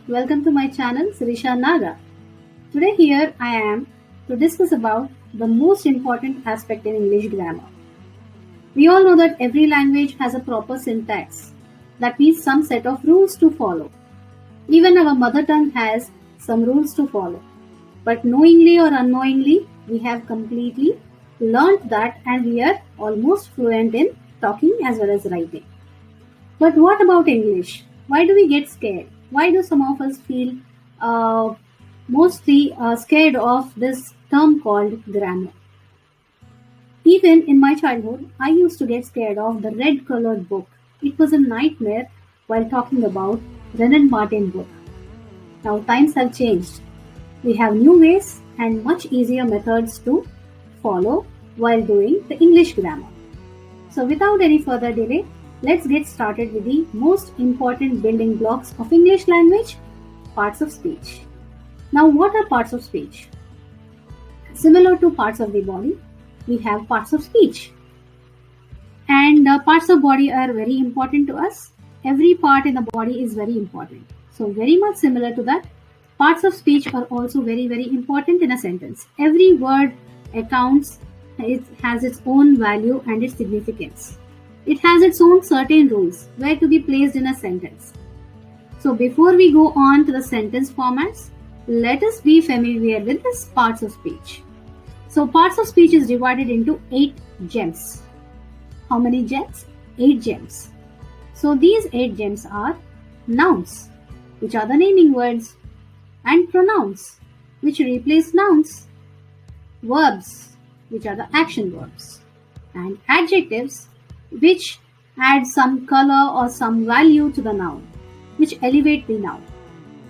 welcome to my channel Sirisha Naga. Today here I am to discuss about the most important aspect in English grammar. We all know that every language has a proper syntax. That means some set of rules to follow. Even our mother tongue has some rules to follow. But knowingly or unknowingly, we have completely learnt that and we are almost fluent in talking as well as writing. But what about English? Why do we get scared? Why do some of us feel uh, mostly scared of this term called grammar? Even in my childhood, I used to get scared of the red colored book. It was a nightmare while talking about Renan Martin book. Now times have changed. We have new ways and much easier methods to follow while doing the English grammar. So without any further delay, let's get started with the most important building blocks of English language, parts of speech. Now what are parts of speech? Similar to parts of the body, we have parts of speech. And parts of body are very important to us. Every part in the body is very important. So very much similar to that, parts of speech are also very important in a sentence. Every word accounts, it has its own value and its significance. It has its own certain rules where to be placed in a sentence. So before we go on to the sentence formats, let us be familiar with these parts of speech. So parts of speech is divided into 8 gems. How many gems? 8 gems. So these 8 gems are nouns, which are the naming words, and pronouns, which replace nouns, verbs, which are the action verbs, and adjectives, which add some color or some value to the noun, which elevate the noun.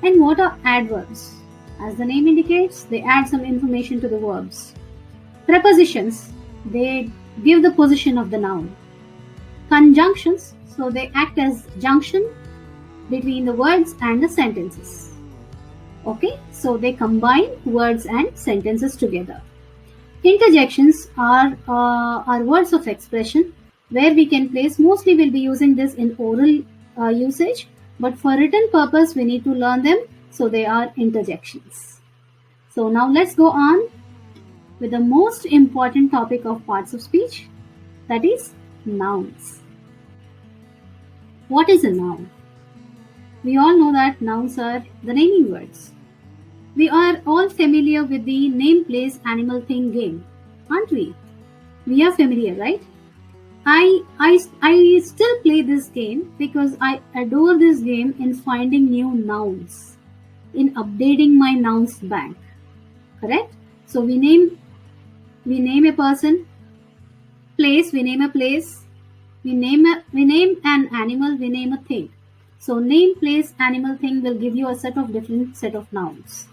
And what are adverbs? As the name indicates, they add some information to the verbs. Prepositions, they give the position of the noun. Conjunctions, so they act as junction between the words and the sentences. Okay, so they combine words and sentences together. Interjections are words of expression where we can place, mostly we'll be using this in oral usage, but for written purpose we need to learn them, so they are interjections. So now let's go on with the most important topic of parts of speech, that is nouns. What is a noun? We all know that nouns are the naming words. We are all familiar with the name, place, animal, thing game, aren't we? We are familiar, right? I still play this game because I adore this game in finding new nouns, in updating my nouns bank. Correct? So we name a person, place, we name a place, we name an animal, we name a thing. So name, place, animal, thing will give you a different set of nouns.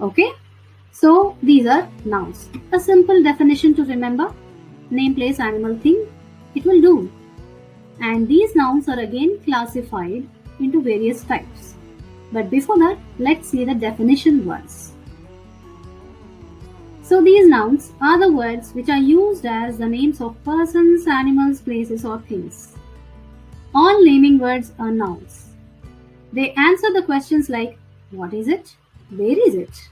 Okay? So these are nouns. A simple definition to remember: name, place, animal, thing, it will do. And these nouns are again classified into various types. But before that, let's see the definition once. So these nouns are the words which are used as the names of persons, animals, places or things. All naming words are nouns. They answer the questions like what is it? Where is it?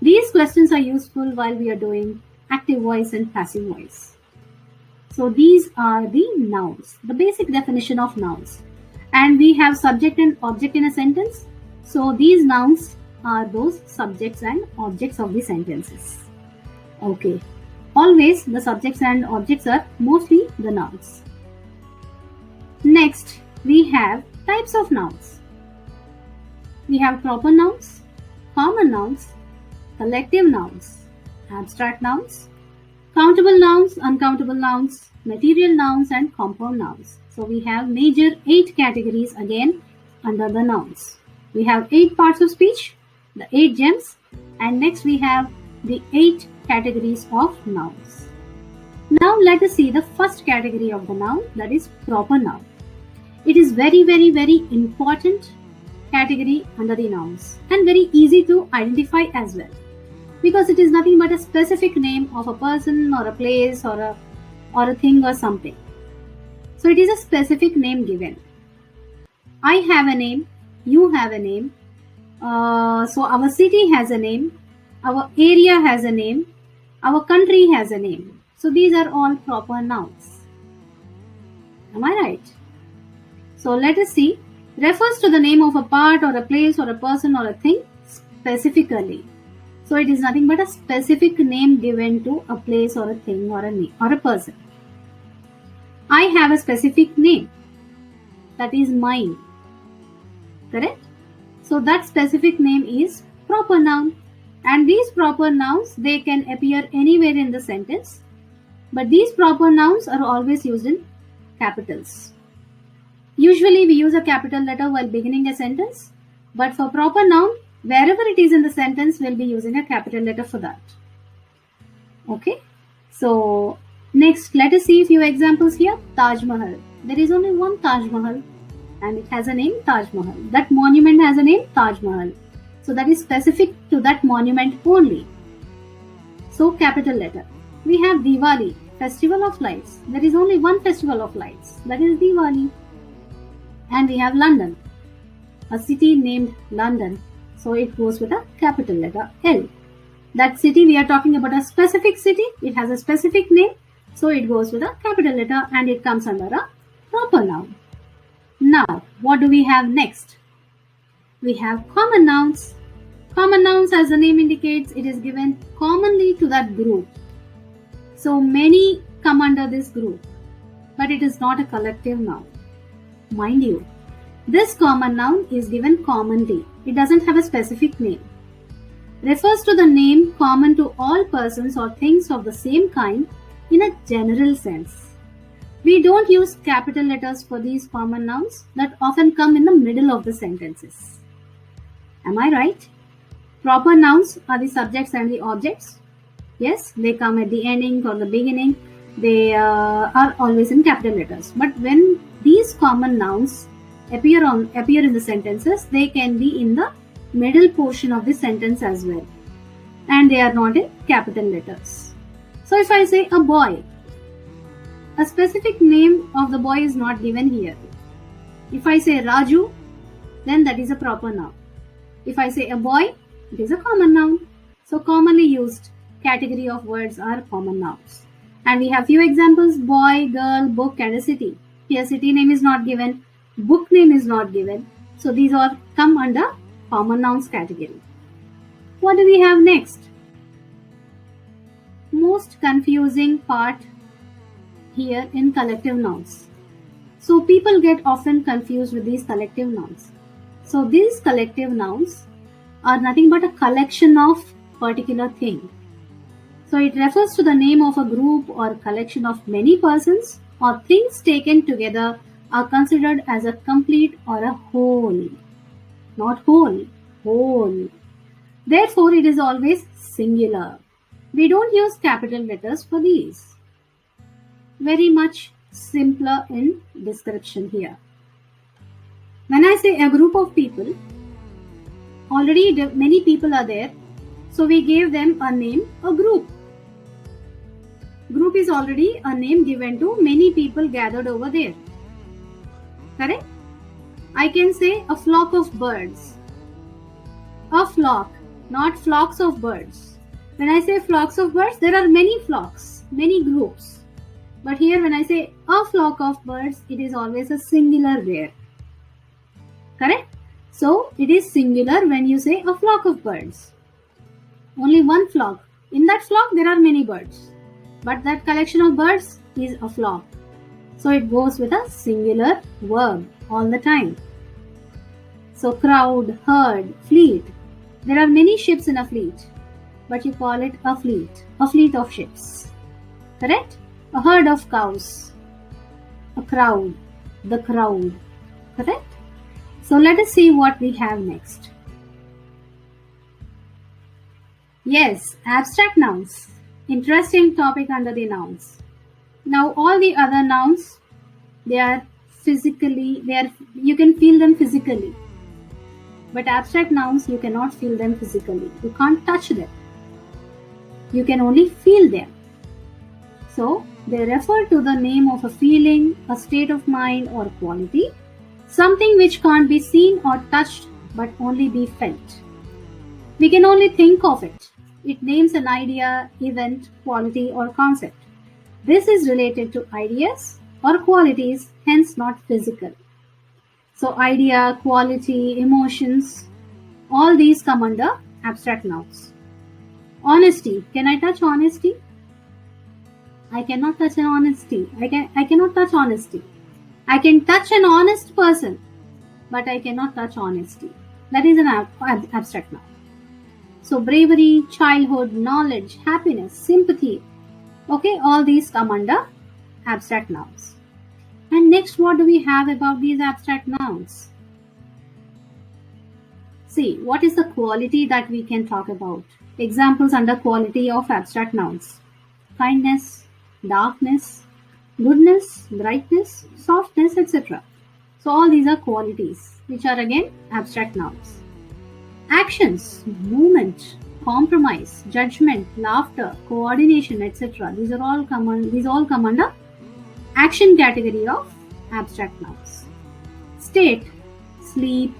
These questions are useful while we are doing active voice and passive voice. So these are the nouns, the basic definition of nouns. And we have subject and object in a sentence. So these nouns are those subjects and objects of the sentences. Okay. Always the subjects and objects are mostly the nouns. Next, we have types of nouns. We have proper nouns, common nouns, collective nouns, abstract nouns, countable nouns, uncountable nouns, material nouns and compound nouns. So we have major 8 categories again under the nouns. We have 8 parts of speech, the 8 gems, and next we have the 8 categories of nouns. Now let us see the first category of the noun, that is proper noun. It is very important category under the nouns and very easy to identify as well, because it is nothing but a specific name of a person or a place or a thing or something. So it is a specific name given. I have a name, you have a name. So our city has a name, our area has a name, our country has a name. So these are all proper nouns. Am I right? So let us see. Refers to the name of a part or a place or a person or a thing specifically. So it is nothing but a specific name given to a place or a thing or a name or a person. I have a specific name that is mine. Correct? So that specific name is proper noun. And these proper nouns, they can appear anywhere in the sentence. But these proper nouns are always used in capitals. Usually we use a capital letter while beginning a sentence. But for proper noun, wherever it is in the sentence, we'll be using a capital letter for that. Okay. So next, let us see a few examples here. Taj Mahal. There is only one Taj Mahal and it has a name Taj Mahal. That monument has a name Taj Mahal. So that is specific to that monument only. So capital letter. We have Diwali, Festival of Lights. There is only one Festival of Lights. That is Diwali. And we have London, a city named London. So it goes with a capital letter L. That city, we are talking about a specific city. It has a specific name. So it goes with a capital letter and it comes under a proper noun. Now, what do we have next? We have common nouns. Common nouns, as the name indicates, it is given commonly to that group. So many come under this group, but it is not a collective noun. Mind you, this common noun is given commonly. It doesn't have a specific name. Refers to the name common to all persons or things of the same kind in a general sense. We don't use capital letters for these common nouns that often come in the middle of the sentences. Am I right? Proper nouns are the subjects and the objects. Yes, they come at the ending or the beginning. They are always in capital letters. But when these common nouns appear in the sentences, they can be in the middle portion of the sentence as well. And they are not in capital letters. So if I say a boy, a specific name of the boy is not given here. If I say Raju, then that is a proper noun. If I say a boy, it is a common noun. So commonly used category of words are common nouns. And we have few examples: boy, girl, book, and a city. Here city name is not given, book name is not given. So these all come under common nouns category. What do we have next? Most confusing part here in collective nouns. So people get often confused with these collective nouns. So these collective nouns are nothing but a collection of particular thing. So it refers to the name of a group or collection of many persons or things taken together are considered as a complete or a whole. Not whole, whole. Therefore, it is always singular. We don't use capital letters for these. Very much simpler in description here. When I say a group of people, already many people are there, so we gave them a name, a group. Group is already a name given to many people gathered over there. Correct? I can say a flock of birds. A flock, not flocks of birds. When I say flocks of birds, there are many flocks, many groups. But here when I say a flock of birds, it is always a singular there. Correct? So it is singular when you say a flock of birds. Only one flock. In that flock there are many birds. But that collection of birds is a flock. So it goes with a singular verb all the time. So crowd, herd, fleet. There are many ships in a fleet. But you call it a fleet of ships. Correct? A herd of cows. A crowd, the crowd. Correct? So let us see what we have next. Yes, abstract nouns. Interesting topic under the nouns. Now all the other nouns, they are physically, you can feel them physically. But abstract nouns, you cannot feel them physically. You can't touch them. You can only feel them. So they refer to the name of a feeling, a state of mind or quality, Something which can't be seen or touched but only be felt. We can only think of it. It names an idea, event, quality, or concept. This is related to ideas or qualities, hence not physical. So, idea, quality, emotions, all these come under abstract nouns. Honesty. Can I touch honesty? I cannot touch an honesty. I cannot touch honesty. I can touch an honest person, but I cannot touch honesty. That is an abstract noun. So bravery, childhood, knowledge, happiness, sympathy. Okay, all these come under abstract nouns. And next, what do we have about these abstract nouns? See, what is the quality that we can talk about? Examples under quality of abstract nouns. Kindness, darkness, goodness, brightness, softness, etc. So all these are qualities, which are again abstract nouns. Actions, movement, compromise, judgment, laughter, coordination, etc. These all come under action category of abstract nouns. State, sleep,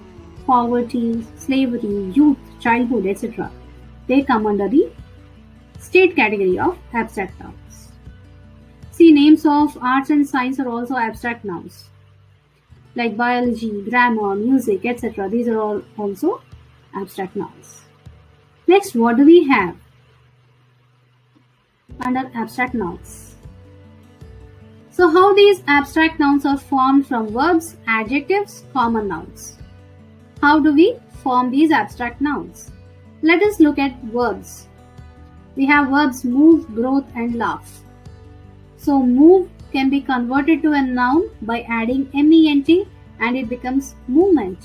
poverty, slavery, youth, childhood, etc. They come under the state category of abstract nouns. See, names of arts and science are also abstract nouns, like biology, grammar, music, etc. These are all also abstract nouns. Next, what do we have under abstract nouns? So, how these abstract nouns are formed from verbs, adjectives, common nouns. How do we form these abstract nouns? Let us look at verbs. We have verbs move, growth, and laugh. So, move can be converted to a noun by adding ment and it becomes movement.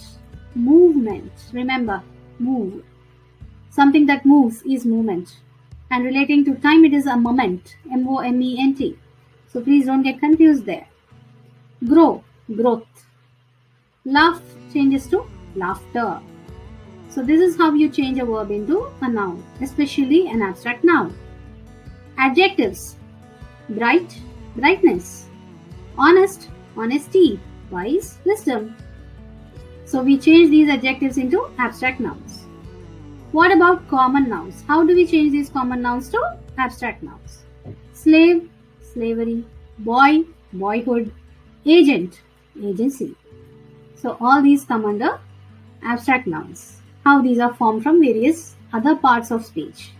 Movement. Remember, move. Something that moves is movement. And relating to time, it is a moment. moment. So please don't get confused there. Grow, growth. Laugh changes to laughter. So this is how you change a verb into a noun, especially an abstract noun. Adjectives. Bright, brightness. Honest, honesty. Wise, wisdom. So we change these adjectives into abstract nouns. What about common nouns? How do we change these common nouns to abstract nouns? Slave, slavery. Boy, boyhood. Agent, agency. So all these come under abstract nouns. How these are formed from various other parts of speech.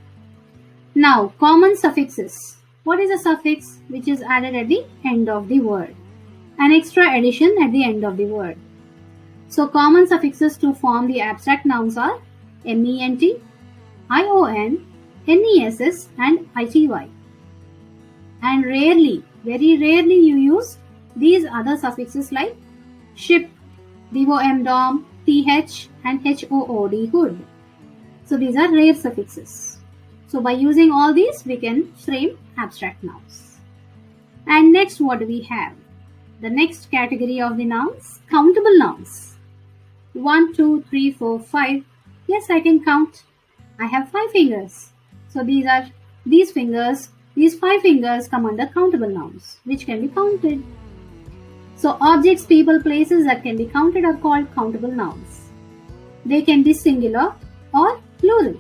Now, common suffixes. What is a suffix? Which is added at the end of the word. An extra addition at the end of the word. So common suffixes to form the abstract nouns are ment, ion, ness and ity. And rarely, very rarely you use these other suffixes like ship, dom, th and hood, hood. So these are rare suffixes. So by using all these we can frame abstract nouns. And next, what do we have? The next category of the nouns, countable nouns. 1, 2, 3, 4, 5. Yes, I can count. I have 5 fingers. So these 5 fingers come under countable nouns, which can be counted. So objects, people, places that can be counted are called countable nouns. They can be singular or plural.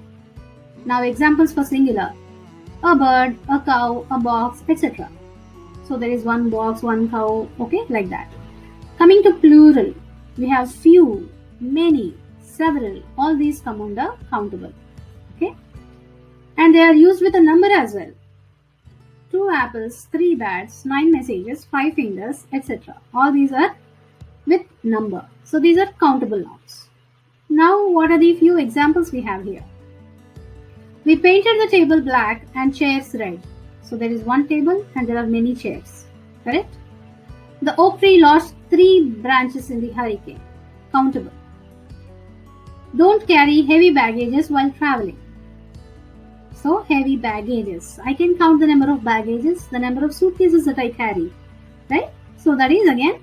Now examples for singular: a bird, a cow, a box, etc. So there is one box, one cow, okay, like that. Coming to plural, we have few, many, several. All these come under countable. Okay, and they are used with a number as well. 2 apples, 3 bats, 9 messages, 5 fingers, etc. All these are with number. So these are countable nouns. Now what are the few examples we have here? We painted the table black and chairs red. So there is one table and there are many chairs. Correct? The oak tree lost 3 branches in the hurricane. Countable. Don't carry heavy baggages while traveling. So heavy baggages. I can count the number of baggages, the number of suitcases that I carry. Right? So that is again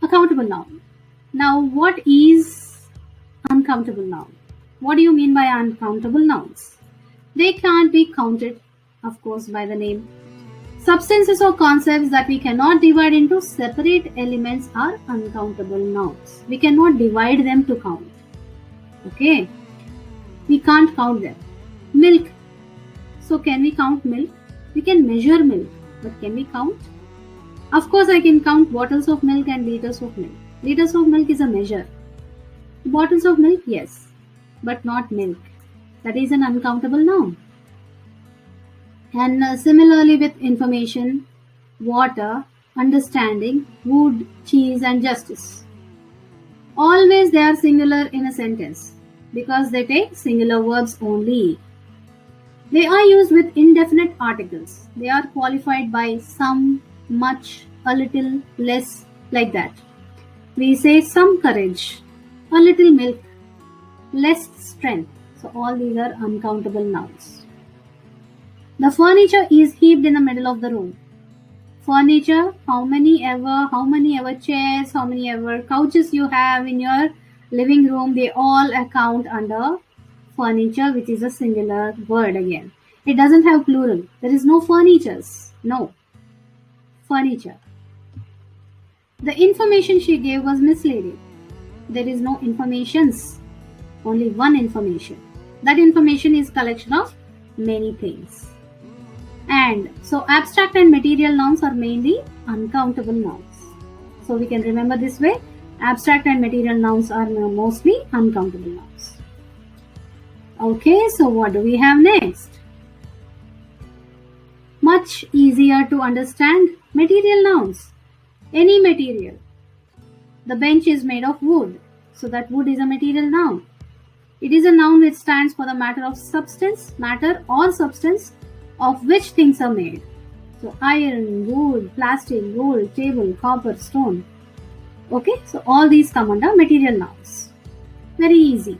a countable noun. Now what is uncountable noun? What do you mean by uncountable nouns? They can't be counted, of course, by the name. Substances or concepts that we cannot divide into separate elements are uncountable nouns. We cannot divide them to count. Okay, we can't count them. Milk. So can we count milk? We can measure milk, but can we count? Of course, I can count bottles of milk and liters of milk. Liters of milk is a measure. Bottles of milk, yes, but not milk. That is an uncountable noun. And similarly with information, water, understanding, wood, cheese, and justice. Always they are singular in a sentence because they take singular verbs only. They are used with indefinite articles. They are qualified by some, much, a little, less, like that. We say some courage, a little milk, less strength. So all these are uncountable nouns. The furniture is heaped in the middle of the room. Furniture, how many ever chairs, how many ever couches you have in your living room, they all account under furniture, which is a singular word again. It doesn't have plural. There is no furnitures. No. Furniture. The information she gave was misleading. There is no informations. Only one information. That information is collection of many things. And so abstract and material nouns are mainly uncountable nouns. So we can remember this way. Abstract and material nouns are mostly uncountable nouns. Okay, so what do we have next? Much easier to understand material nouns. Any material. The bench is made of wood. So that wood is a material noun. It is a noun which stands for the matter or substance of which things are made. So iron, wood, plastic, gold, table, copper, stone. Okay, so all these come under material nouns. Very easy.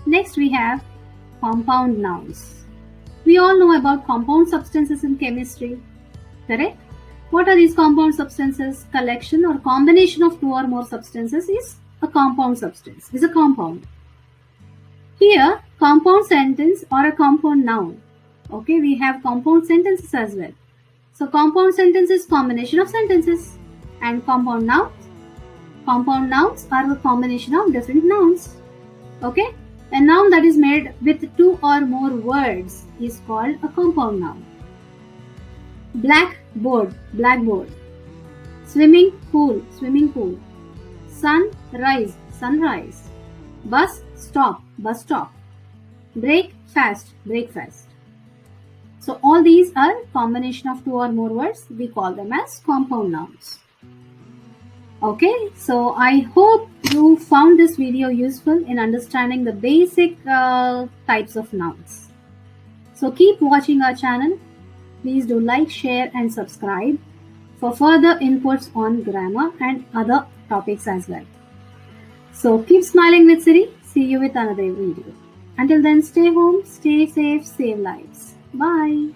Next we have compound nouns. We all know about compound substances in chemistry, correct? What are these compound substances? Collection or combination of two or more substances is a compound substance, is a compound. Here, compound sentence or a compound noun. Okay, we have compound sentences as well. So compound sentence is combination of sentences, and compound nouns are a combination of different nouns. Okay, a noun that is made with two or more words is called a compound noun. Blackboard, blackboard. Swimming pool, swimming pool. Sunrise, sunrise. Bus stop, bus stop. Breakfast, breakfast. So all these are combination of two or more words. We call them as compound nouns. Okay, so I hope you found this video useful in understanding the basic types of nouns. So keep watching our channel. Please do like, share and subscribe for further inputs on grammar and other topics as well. So keep smiling with Siri. See you with another video. Until then, stay home, stay safe, save lives. Bye.